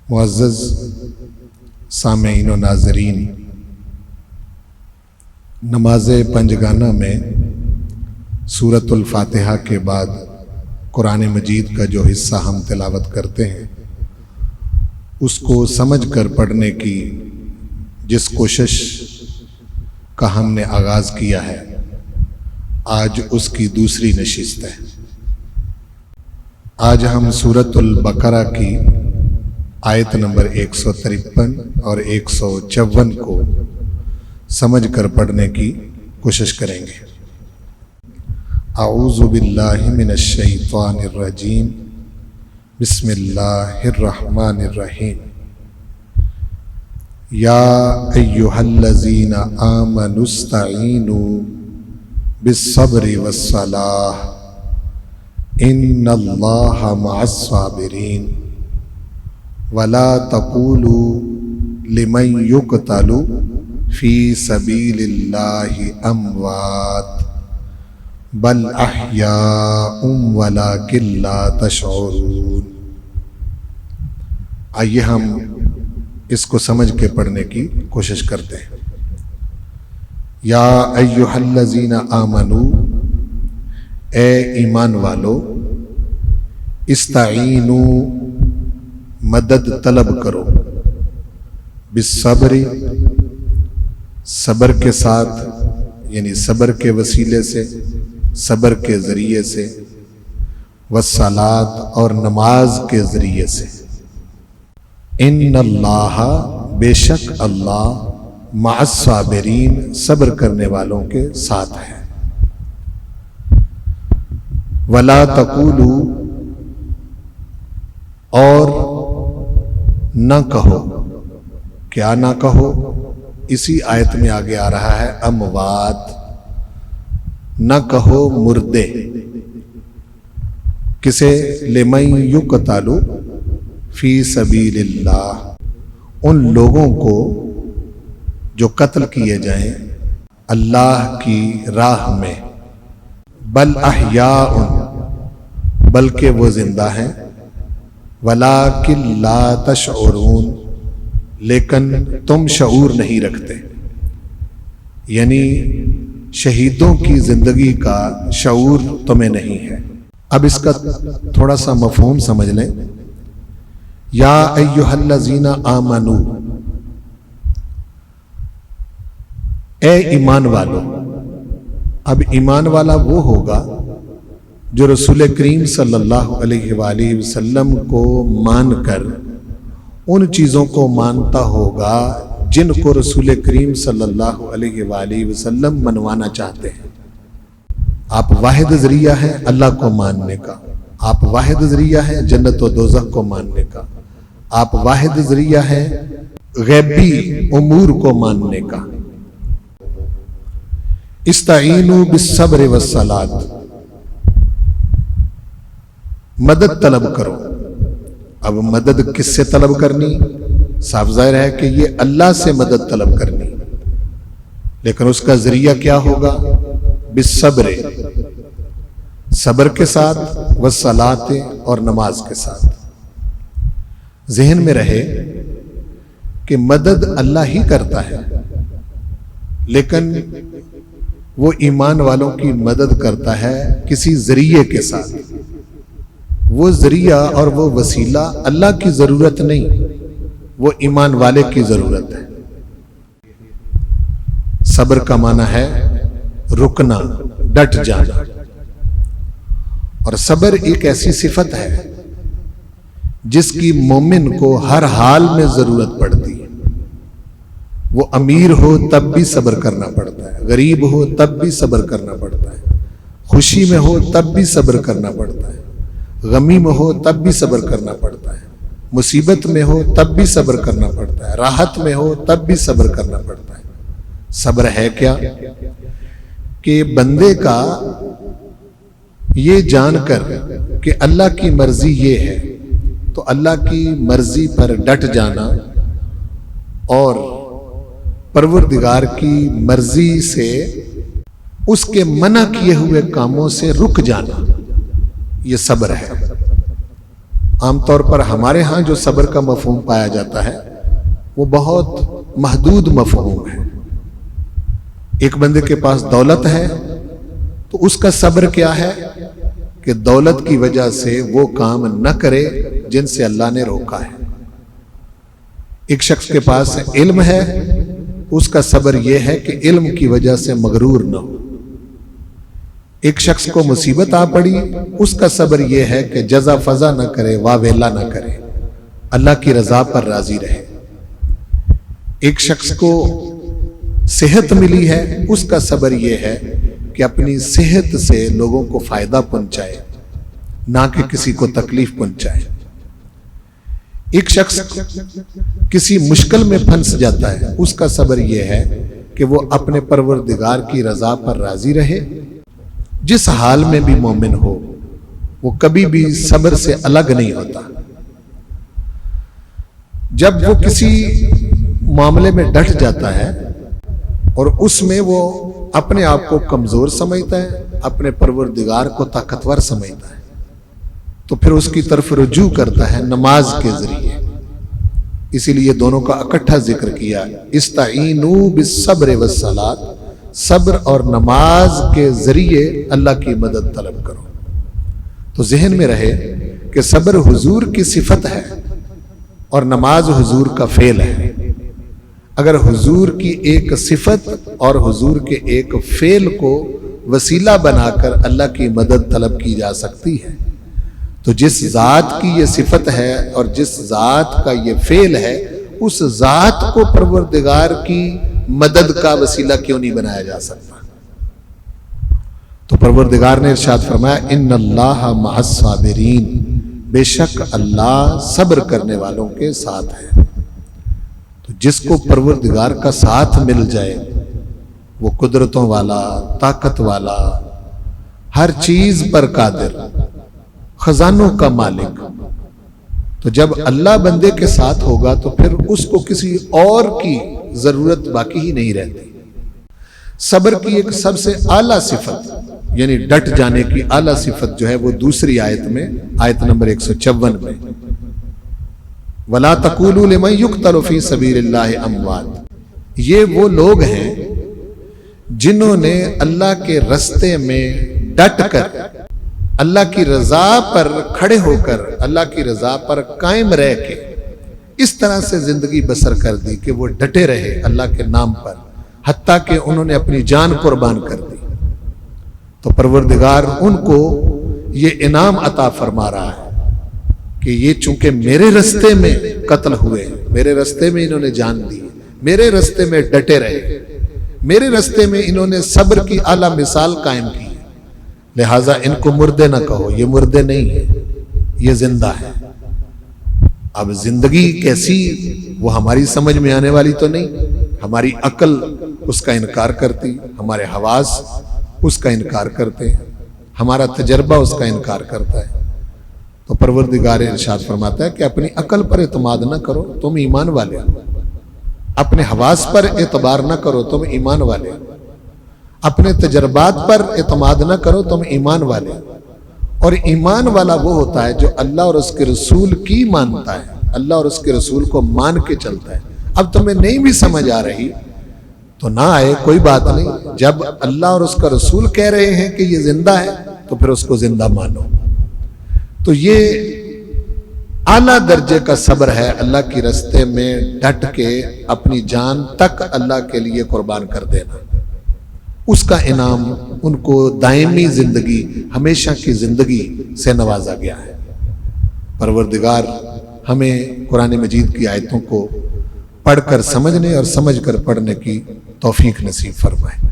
معزز سامعین و ناظرین، نماز پنجگانہ میں سورۃ الفاتحہ کے بعد قرآن مجید کا جو حصہ ہم تلاوت کرتے ہیں اس کو سمجھ کر پڑھنے کی جس کوشش کا ہم نے آغاز کیا ہے، آج اس کی دوسری نشست ہے۔ آج ہم سورۃ البقرہ کی آیت نمبر 153 اور 154 کو سمجھ کر پڑھنے کی کوشش کریں گے۔ اعوذ باللہ من الشیطان الرجیم، بسم اللہ الرحمن الرحیم۔ یا ایہا الذین آمنوا استعینوا بالصبر والصلاۃ ان اللہ مع الصابرین ولا تقولوا لمن یقتل فی سبیل اللہ اموات بل احیاء ولکن لا تشعرون۔ آئیے ہم اس کو سمجھ کے پڑھنے کی کوشش کرتے ہیں۔ یا ایہا الذین آمنوا، اے ایمان والو، استعینوا، مدد طلب کرو، بالصبر، صبر کے ساتھ، یعنی صبر کے وسیلے سے، صبر کے ذریعے سے، والصلاۃ، اور نماز کے ذریعے سے۔ ان اللہ، بے شک اللہ، مع الصابرین، صبر کرنے والوں کے ساتھ ہے۔ ولا تقولوا، اور نہ کہو، کیا نہ کہو؟ اسی آیت میں آگے آ رہا ہے اموات، نہ کہو مردے، کسے؟ لمن یقتل فی سبیل اللہ، ان لوگوں کو جو قتل کیے جائیں اللہ کی راہ میں، بل احیاء، بلکہ وہ زندہ ہیں، ولکن لا تشعرون، لیکن تم شعور نہیں رکھتے، یعنی شہیدوں کی زندگی کا شعور تمہیں نہیں ہے۔ اب اس کا تھوڑا سا مفہوم سمجھ لیں۔ یا ایہا الذین آمنوا، اے ایمان والو۔ اب ایمان والا وہ ہوگا جو رسول کریم صلی اللہ علیہ وآلہ وسلم کو مان کر ان چیزوں کو مانتا ہوگا جن کو رسول کریم صلی اللہ علیہ وآلہ وسلم منوانا چاہتے ہیں۔ آپ واحد ذریعہ ہیں اللہ کو ماننے کا، آپ واحد ذریعہ ہیں جنت و دوزخ کو ماننے کا، آپ واحد ذریعہ ہیں غیبی امور کو ماننے کا۔ استعینوا بالصبر والصلاۃ، مدد طلب کرو۔ اب مدد کس سے طلب کرنی؟ صاف ظاہر ہے کہ یہ اللہ سے مدد طلب کرنی، لیکن اس کا ذریعہ کیا ہوگا؟ بالصبر، صبر کے ساتھ، والصلاۃ، اور نماز کے ساتھ۔ ذہن میں رہے کہ مدد اللہ ہی کرتا ہے، لیکن وہ ایمان والوں کی مدد کرتا ہے کسی ذریعے کے ساتھ۔ وہ ذریعہ اور وہ وسیلہ اللہ کی ضرورت نہیں، وہ ایمان والے کی ضرورت ہے۔ صبر کا معنی ہے رکنا، ڈٹ جانا، اور صبر ایک ایسی صفت ہے جس کی مومن کو ہر حال میں ضرورت پڑتی ہے۔ وہ امیر ہو تب بھی صبر کرنا پڑتا ہے، غریب ہو تب بھی صبر کرنا پڑتا ہے، خوشی میں ہو تب بھی صبر کرنا پڑتا ہے، غمی میں ہو تب بھی صبر کرنا پڑتا ہے، مصیبت میں ہو تب بھی صبر کرنا پڑتا ہے، راحت میں ہو تب بھی صبر کرنا پڑتا ہے۔ صبر ہے کیا؟ کہ بندے کا یہ جان کر کہ اللہ کی مرضی یہ ہے تو اللہ کی مرضی پر ڈٹ جانا، اور پروردگار کی مرضی سے اس کے منع کیے ہوئے کاموں سے رک جانا، یہ صبر ہے۔ عام طور پر ہمارے ہاں جو صبر کا مفہوم پایا جاتا ہے وہ بہت محدود مفہوم ہے. ایک بندے کے پاس دولت ہے تو اس کا صبر کیا ہے کہ دولت کی وجہ سے وہ کام نہ کرے جن سے اللہ نے روکا ہے. ایک شخص کے پاس علم ہے، اس کا صبر یہ ہے کہ علم کی وجہ سے مغرور نہ ہو. ایک شخص کو مصیبت آ پڑی، اس کا صبر یہ ہے کہ جزا فضا نہ کرے، واویلا نہ کرے، اللہ کی رضا پر راضی رہے. ایک شخص کو صحت ملی ہے، اس کا صبر یہ ہے کہ اپنی صحت سے لوگوں کو فائدہ پہنچائے، نہ کہ کسی کو تکلیف پہنچائے. ایک شخص کسی مشکل میں پھنس جاتا ہے، اس کا صبر یہ ہے کہ وہ اپنے پروردگار کی رضا پر راضی رہے. جس حال میں بھی مومن ہو وہ کبھی بھی صبر سے الگ نہیں ہوتا. جب وہ کسی معاملے میں ڈٹ جاتا ہے اور اس میں وہ اپنے آپ کو کمزور سمجھتا ہے، اپنے پروردگار کو طاقتور سمجھتا ہے، تو پھر اس کی طرف رجوع کرتا ہے نماز کے ذریعے. اسی لیے دونوں کا اکٹھا ذکر کیا، استعینوا بالصبر والصلاۃ، صبر اور نماز کے ذریعے اللہ کی مدد طلب کرو. تو ذہن میں رہے کہ صبر حضور کی صفت ہے اور نماز حضور کا فعل ہے. اگر حضور کی ایک صفت اور حضور کے ایک فعل کو وسیلہ بنا کر اللہ کی مدد طلب کی جا سکتی ہے تو جس ذات کی یہ صفت ہے اور جس ذات کا یہ فعل ہے، اس ذات کو پروردگار کی مدد کا وسیلہ کیوں نہیں بنایا جا سکتا؟ تو پروردگار نے ارشاد فرمایا ان اللہ مع الصابرین، بے شک اللہ صبر کرنے والوں کے ساتھ ہے. تو جس کو پروردگار کا ساتھ مل جائے وہ قدرتوں والا، طاقت والا، ہر چیز پر قادر، خزانوں کا مالک. تو جب اللہ بندے کے ساتھ ہوگا تو پھر اس کو کسی اور کی ضرورت باقی ہی نہیں رہتی. صبر کی ایک سب سے اعلیٰ صفت یعنی ڈٹ جانے کی اعلیٰ صفت جو ہے وہ دوسری آیت میں، آیت نمبر 154 میں، وَلَا تَقُولُوا لِمَنْ يُقْتَلُ فِي سَبِيلِ اللَّهِ أَمْوَاتٌ، یہ وہ لوگ ہیں جنہوں نے اللہ کے رستے میں ڈٹ کر، اللہ کی رضا پر کھڑے ہو کر، اللہ کی رضا پر قائم رہ کے اس طرح سے زندگی بسر کر دی کہ وہ ڈٹے رہے اللہ کے نام پر، حتیٰ کہ انہوں نے اپنی جان قربان کر دی. تو پروردگار ان کو یہ انعام عطا فرما رہا ہے کہ یہ چونکہ میرے رستے میں قتل ہوئے، میرے رستے میں انہوں نے جان دی، میرے رستے میں ڈٹے رہے، میرے رستے میں انہوں نے صبر کی اعلیٰ مثال قائم کی، لہٰذا ان کو مردے نہ کہو، یہ مردے نہیں ہیں، یہ زندہ ہے. اب زندگی کیسی وہ ہماری سمجھ میں آنے والی تو نہیں، ہماری عقل اس کا انکار کرتی، ہمارے حواس اس کا انکار کرتے ہیں، ہمارا تجربہ اس کا انکار کرتا ہے. تو پروردگار ارشاد فرماتا ہے کہ اپنی عقل پر اعتماد نہ کرو، تم ایمان والے ہو. اپنے حواس پر اعتبار نہ کرو، تم ایمان والے ہو. اپنے تجربات پر اعتماد نہ کرو، تم ایمان والے ہو. اور ایمان والا وہ ہوتا ہے جو اللہ اور اس کے رسول کی مانتا ہے، اللہ اور اس کے رسول کو مان کے چلتا ہے. اب تمہیں نہیں بھی سمجھ آ رہی تو نہ آئے، کوئی بات نہیں. جب اللہ اور اس کا رسول کہہ رہے ہیں کہ یہ زندہ ہے تو پھر اس کو زندہ مانو. تو یہ اعلیٰ درجے کا صبر ہے، اللہ کی رستے میں ڈٹ کے اپنی جان تک اللہ کے لیے قربان کر دینا. اس کا انعام ان کو دائمی زندگی، ہمیشہ کی زندگی سے نوازا گیا ہے. پروردگار ہمیں قرآن مجید کی آیتوں کو پڑھ کر سمجھنے اور سمجھ کر پڑھنے کی توفیق نصیب فرمائے.